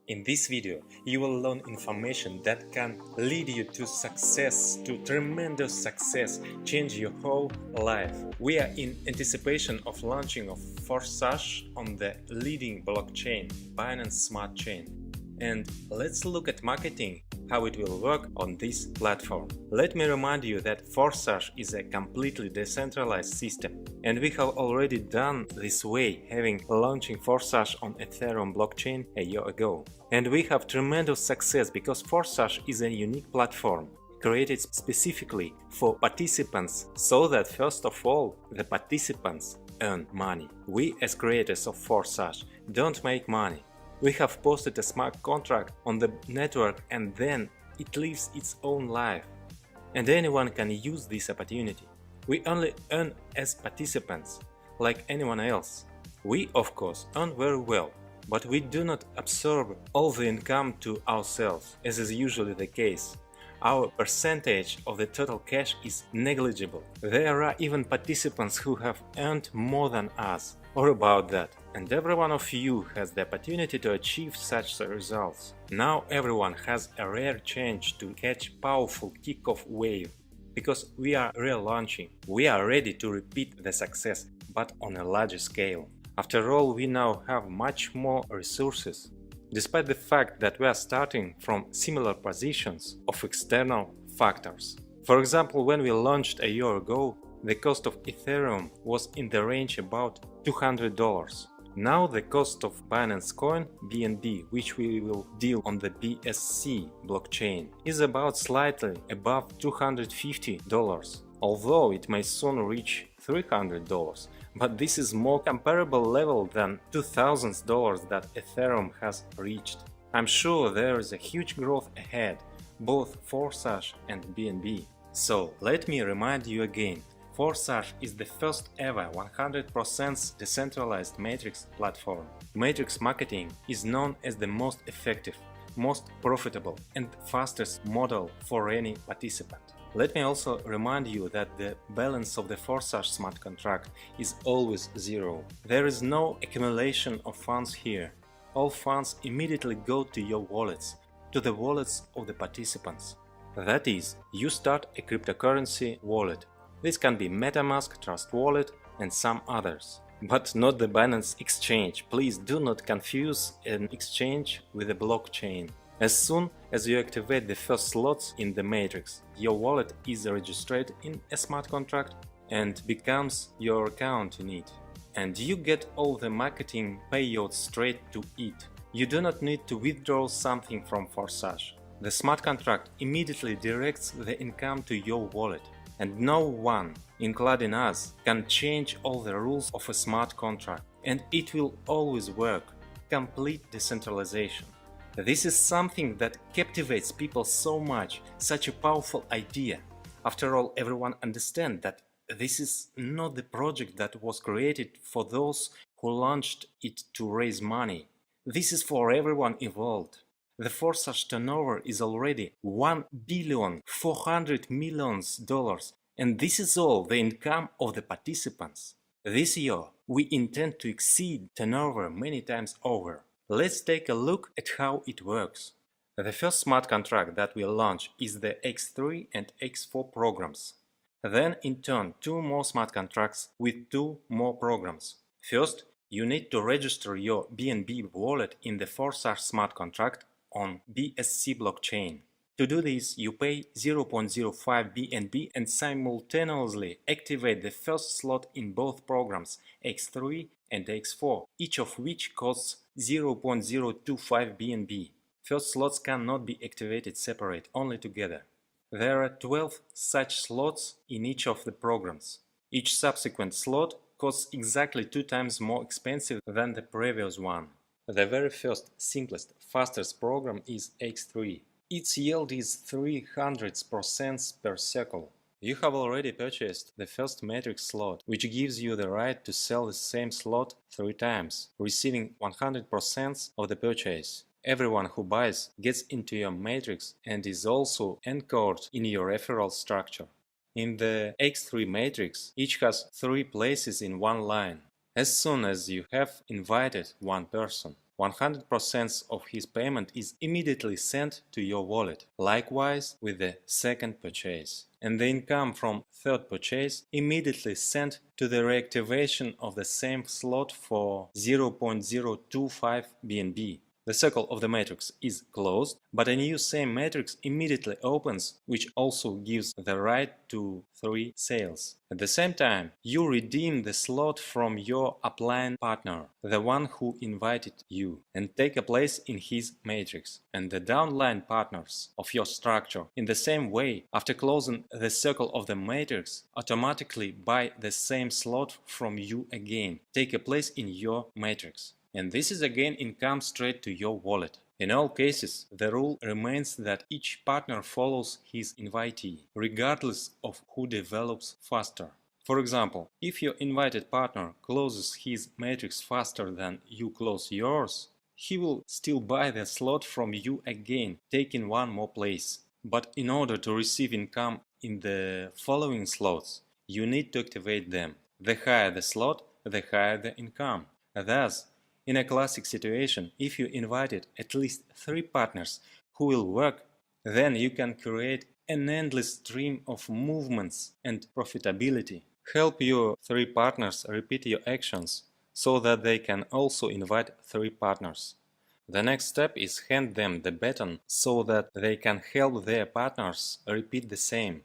In this video, you will learn information that can lead you to success, to tremendous success, change your whole life. We are in anticipation of launching of FORSAGE on the leading blockchain, Binance Smart Chain. And let's look at marketing, how it will work on this platform. Let me remind you that FORSAGE is a completely decentralized system, and we have already done this way, having launching FORSAGE on Ethereum blockchain a year ago. And we have tremendous success because FORSAGE is a unique platform created specifically for participants, so that first of all the participants earn money. We as creators of FORSAGE don't make money. We have posted a smart contract on the network and then it lives its own life. And anyone can use this opportunity. We only earn as participants, like anyone else. We, of course, earn very well, but we do not absorb all the income to ourselves, as is usually the case. Our percentage of the total cash is negligible. There are even participants who have earned more than us, or about that. And every one of you has the opportunity to achieve such results. Now everyone has a rare chance to catch powerful kickoff wave, because we are relaunching. We are ready to repeat the success, but on a larger scale. After all, we now have much more resources, despite the fact that we are starting from similar positions of external factors. For example, when we launched a year ago, the cost of Ethereum was in the range about $200. Now the cost of Binance coin BNB, which we will deal on the BSC blockchain, is about slightly above $250, although it may soon reach $300. But this is more comparable level than $2,000 that Ethereum has reached. I'm sure there is a huge growth ahead, both FORSAGE and BNB. So let me remind you again. FORSAGE is the first ever 100% decentralized matrix platform. Matrix marketing is known as the most effective, most profitable and fastest model for any participant. Let me also remind you that the balance of the FORSAGE smart contract is always zero. There is no accumulation of funds here. All funds immediately go to your wallets, to the wallets of the participants. That is, you start a cryptocurrency wallet. This can be MetaMask, Trust Wallet and some others. But not the Binance exchange. Please do not confuse an exchange with a blockchain. As soon as you activate the first slots in the matrix, your wallet is registered in a smart contract and becomes your account in it. And you get all the marketing payouts straight to it. You do not need to withdraw something from FORSAGE. The smart contract immediately directs the income to your wallet. And no one, including us, can change all the rules of a smart contract. And it will always work. Complete decentralization. This is something that captivates people so much, such a powerful idea. After all, everyone understands that this is not the project that was created for those who launched it to raise money. This is for everyone involved. The FORSAGE turnover is already $1,400,000,000, and this is all the income of the participants. This year, we intend to exceed turnover many times over. Let's take a look at how it works. The first smart contract that we'll launch is the X3 and X4 programs. Then, in turn, two more smart contracts with two more programs. First, you need to register your BNB wallet in the FORSAGE smart contract on BSC blockchain. To do this, you pay 0.05 BNB and simultaneously activate the first slot in both programs, X3 and X4, each of which costs 0.025 BNB. First slots cannot be activated separate, only together. There are 12 such slots in each of the programs. Each subsequent slot costs exactly 2 times more expensive than the previous one. The very first, simplest, fastest program is X3. Its yield is 0.03% per cycle. You have already purchased the first matrix slot, which gives you the right to sell the same slot 3 times, receiving 100% of the purchase. Everyone who buys gets into your matrix and is also anchored in your referral structure. In the X3 matrix, each has 3 places in one line. As soon as you have invited one person, 100% of his payment is immediately sent to your wallet. Likewise with the second purchase. And the income from third purchase immediately sent to the reactivation of the same slot for 0.025 BNB. The circle of the matrix is closed, but a new same matrix immediately opens, which also gives the right to 3 sales. At the same time, you redeem the slot from your upline partner, the one who invited you, and take a place in his matrix, and the downline partners of your structure, in the same way, after closing the circle of the matrix, automatically buy the same slot from you again, take a place in your matrix. And this is again income straight to your wallet. In all cases, the rule remains that each partner follows his invitee, regardless of who develops faster. For example, if your invited partner closes his matrix faster than you close yours, he will still buy the slot from you again, taking one more place. But in order to receive income in the following slots, you need to activate them. The higher the slot, the higher the income. Thus, in a classic situation, if you invited at least 3 partners who will work, then you can create an endless stream of movements and profitability. Help your 3 partners repeat your actions so that they can also invite 3 partners. The next step is hand them the baton so that they can help their partners repeat the same.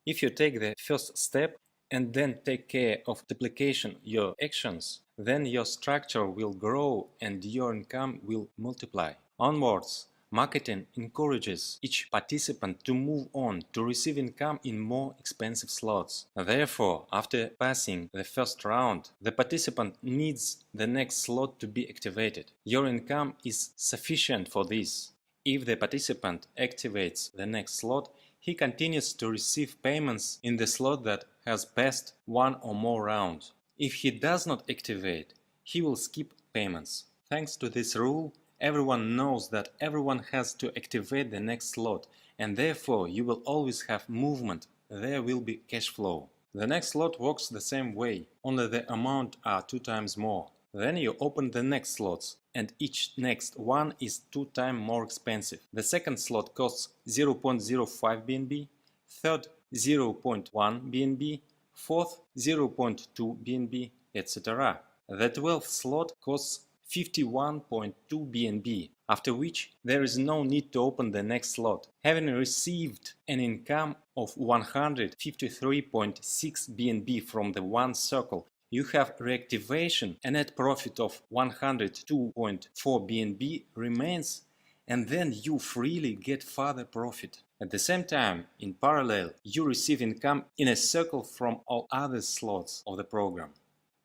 If you take the first step and then take care of duplication your actions, then your structure will grow and your income will multiply. Onwards, marketing encourages each participant to move on to receive income in more expensive slots. Therefore, after passing the first round, the participant needs the next slot to be activated. Your income is sufficient for this. If the participant activates the next slot, he continues to receive payments in the slot that has passed one or more rounds. If he does not activate, he will skip payments. Thanks to this rule, everyone knows that everyone has to activate the next slot, and therefore you will always have movement. There will be cash flow. The next slot works the same way, only the amount are 2 times more. Then you open the next slots, and each next one is 2 times more expensive. The second slot costs 0.05 BNB, third 0.1 BNB, fourth 0.2 BNB, etc. The 12th slot costs 51.2 BNB, after which there is no need to open the next slot. Having received an income of 153.6 BNB from the one circle, you have reactivation. A net profit of 102.4 BNB remains, and then you freely get further profit. At the same time, in parallel, you receive income in a circle from all other slots of the program.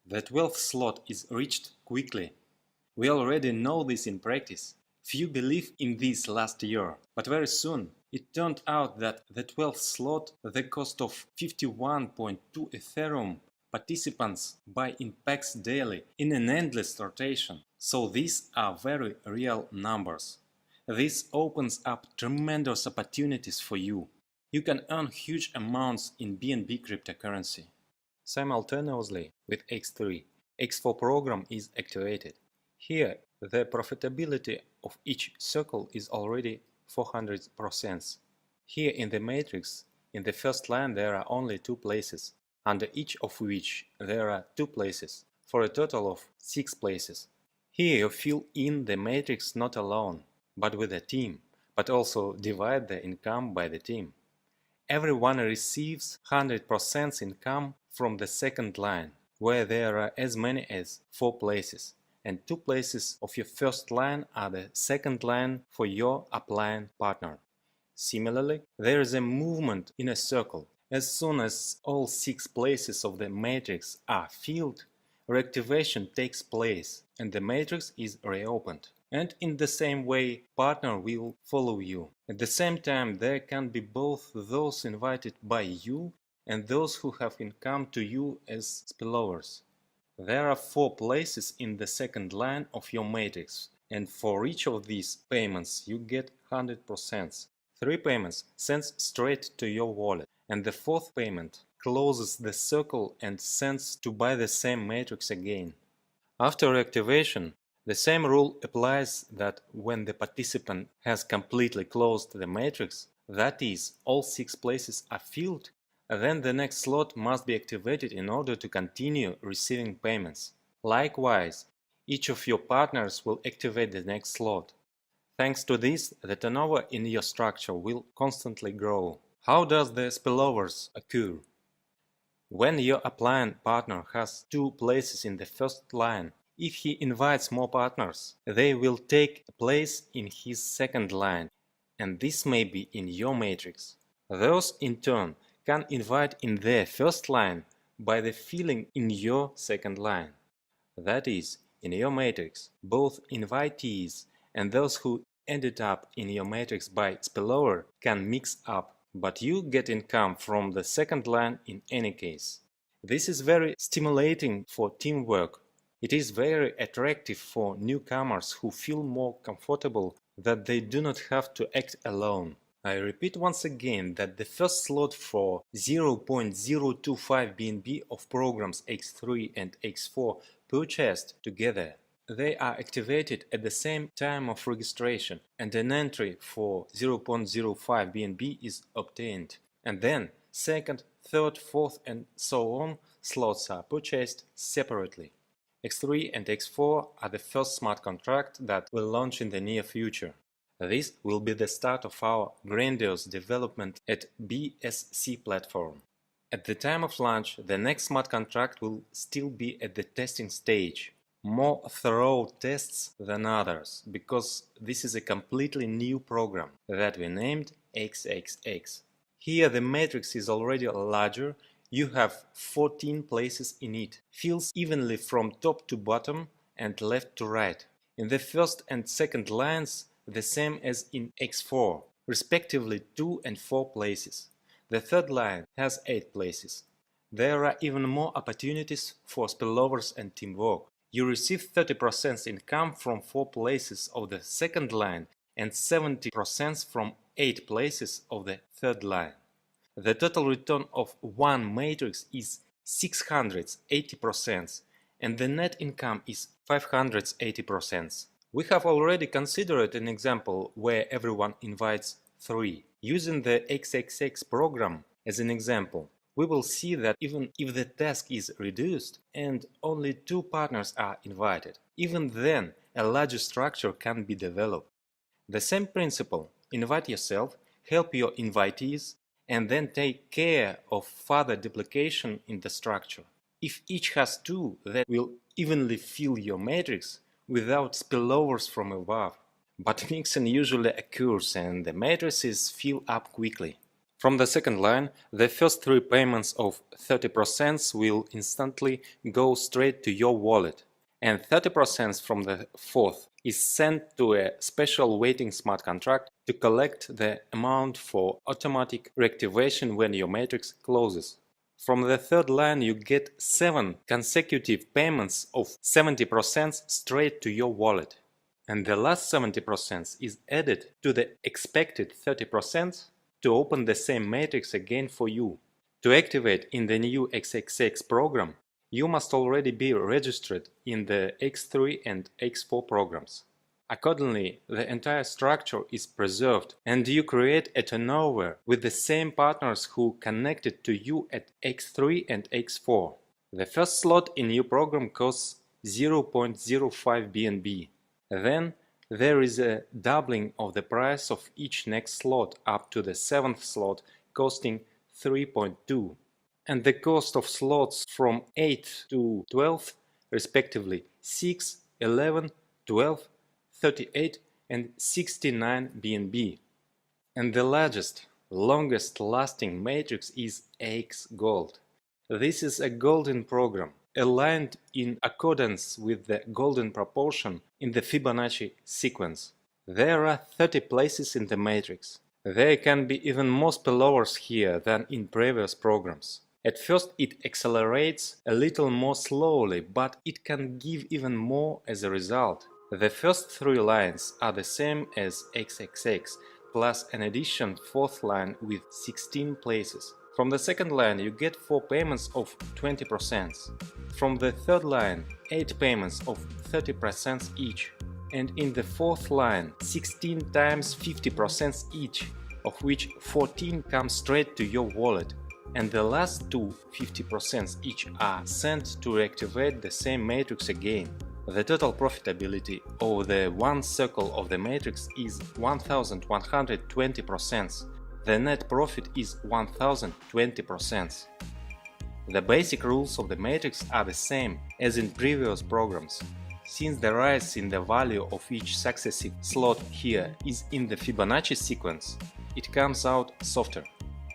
The 12th slot is reached quickly. We already know this in practice. Few believe in this last year, but very soon it turned out that the 12th slot, the cost of 51.2 Ethereum, participants buy in packs daily in an endless rotation. So these are very real numbers. This opens up tremendous opportunities for you. You can earn huge amounts in BNB cryptocurrency. Simultaneously with X3, X4 program is activated. Here, the profitability of each circle is already 400%. Here in the matrix, in the first line there are only 2 places, under each of which there are 2 places, for a total of 6 places. Here you fill in the matrix not alone, but with a team, but also divide the income by the team. Everyone receives 100% income from the second line, where there are as many as 4 places, and 2 places of your first line are the second line for your upline partner. Similarly, there is a movement in a circle. As soon as all 6 places of the matrix are filled, reactivation takes place and the matrix is reopened. And in the same way, partner will follow you. At the same time, there can be both those invited by you and those who have come to you as spillovers. There are 4 places in the second line of your matrix, and for each of these payments you get 100%. 3 payments sent straight to your wallet, and the 4th payment closes the circle and sends to buy the same matrix again. After reactivation, The same rule applies that when the participant has completely closed the matrix, that is, all 6 places are filled, then the next slot must be activated in order to continue receiving payments. Likewise, each of your partners will activate the next slot. Thanks to this, the turnover in your structure will constantly grow. How does the spillovers occur? When your appliant partner has 2 places in the first line, if he invites more partners, they will take a place in his second line, and this may be in your matrix. Those, in turn, can invite in their first line by the filling in your second line. That is, in your matrix, both invitees and those who ended up in your matrix by spillover can mix up, but you get income from the second line in any case. This is very stimulating for teamwork. It is very attractive for newcomers who feel more comfortable that they do not have to act alone. I repeat once again that the first slot for 0.025 BNB of programs X3 and X4 purchased together. They are activated at the same time of registration, and an entry for 0.05 BNB is obtained. And then second, third, fourth and so on slots are purchased separately. X3 and X4 are the first smart contract that will launch in the near future. This will be the start of our grandiose development at BSC platform. At the time of launch, the next smart contract will still be at the testing stage. More thorough tests than others, because this is a completely new program that we named XXX. Here the matrix is already larger, you have 14 places in it, fills evenly from top to bottom and left to right. In the first and second lines, the same as in X4, respectively 2 and 4 places. The third line has 8 places. There are even more opportunities for spillovers and teamwork. You receive 30% income from 4 places of the second line and 70% from 8 places of the third line. The total return of one matrix is 680% and the net income is 580%. We have already considered an example where everyone invites 3. Using the XXX program as an example, we will see that even if the task is reduced and only 2 partners are invited, even then a larger structure can be developed. The same principle: invite yourself, help your invitees, and then take care of further duplication in the structure. If each has 2, that will evenly fill your matrix without spillovers from above. But mixing usually occurs and the matrices fill up quickly. From the second line, the first 3 payments of 30% will instantly go straight to your wallet, and 30% from the fourth is sent to a special waiting smart contract to collect the amount for automatic reactivation when your matrix closes. From the third line you get 7 consecutive payments of 70% straight to your wallet. And the last 70% is added to the expected 30% to open the same matrix again for you. To activate in the new XXX program, you must already be registered in the X3 and X4 programs. Accordingly, the entire structure is preserved and you create a turnover with the same partners who connected to you at X3 and X4. The first slot in your program costs 0.05 BNB. Then there is a doubling of the price of each next slot up to the 7th slot costing 3.2. And the cost of slots from 8 to 12, respectively 6, 11, 12, 38 and 69 BNB. And the largest, longest lasting matrix is X Gold. This is a golden program, aligned in accordance with the golden proportion in the Fibonacci sequence. There are 30 places in the matrix. There can be even more spillovers here than in previous programs. At first it accelerates a little more slowly, but it can give even more as a result. The first 3 lines are the same as XXX, plus an additional 4th line with 16 places. From the second line you get 4 payments of 20%. From the third line 8 payments of 30% each. And in the fourth line 16 times 50% each, of which 14 come straight to your wallet. And the last two 50% each are sent to reactivate the same matrix again. The total profitability of the one circle of the matrix is 1120%. The net profit is 1020%. The basic rules of the matrix are the same as in previous programs. Since the rise in the value of each successive slot here is in the Fibonacci sequence, it comes out softer.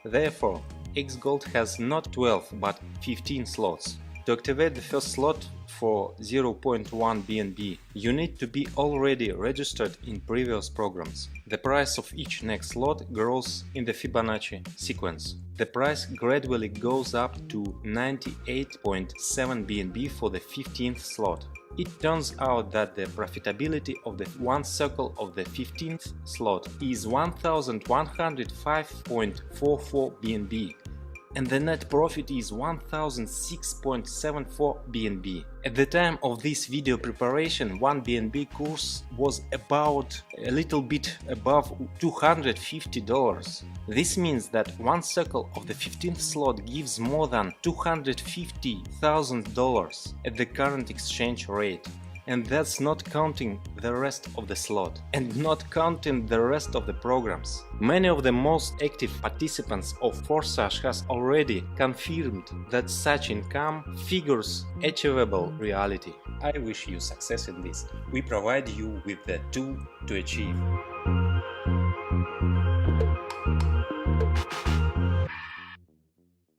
Therefore, Xgold has not 12 but 15 slots. To activate the first slot for 0.1 BNB, you need to be already registered in previous programs. The price of each next slot grows in the Fibonacci sequence. The price gradually goes up to 98.7 BNB for the 15th slot. It turns out that the profitability of the one circle of the 15th slot is 1105.44 BNB. And the net profit is 1006.74 BNB. At the time of this video preparation, 1 BNB course was about a little bit above $250. This means that one circle of the 15th slot gives more than $250,000 at the current exchange rate. And that's not counting the rest of the slot and not counting the rest of the programs. Many of the most active participants of FORSAGE has already confirmed that such income figures achievable reality. I wish you success in this. We provide you with the tool to achieve.